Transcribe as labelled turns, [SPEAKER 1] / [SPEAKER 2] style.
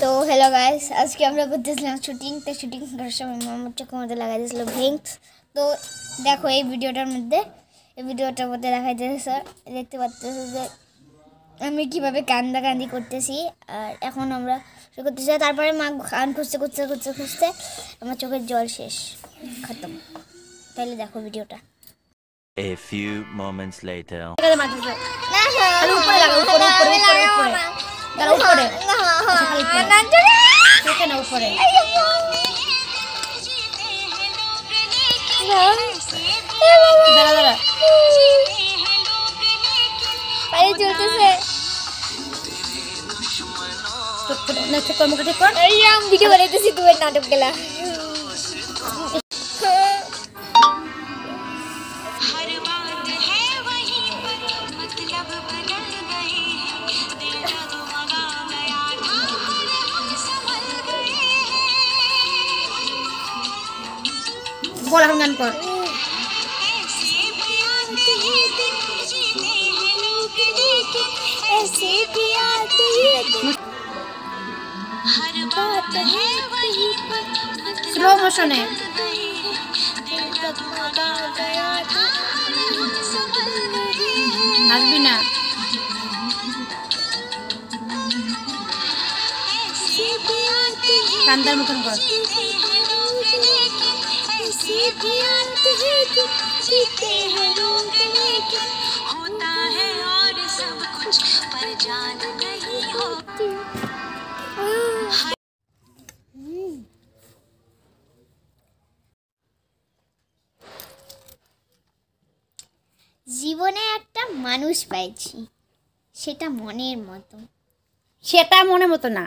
[SPEAKER 1] তো hello guys, আজকে আমরা করতেছিলাম শুটিং। তো শুটিং করার সময় আমার চোখের মধ্যে লাগাই দিয়েছিল ভিংস। তো দেখো এই ভিডিওটার মধ্যে দেখাই দিয়েছে, দেখতে পাচ্ছি যে আমি কীভাবে কান্দাকান্দি করতেছি। আর এখন আমরা শুরু করতেছি। তারপরে মা গান খুঁজতে খুঁজতে খুঁজতে খুঁজতে আমার চোখের জল শেষ, খতম। তাহলে দেখো ভিডিওটা।
[SPEAKER 2] A few moments later.
[SPEAKER 1] Video বানাইতেছি, তুমি নাটক গেলা।
[SPEAKER 3] বল এখন গান কর। স্লো মোশনে হাসবি না। কান্দার মতন কর।
[SPEAKER 1] জীবনে একটা মানুষ পাইছি, সেটা মনের মতো।
[SPEAKER 3] সেটা মনের মতো না।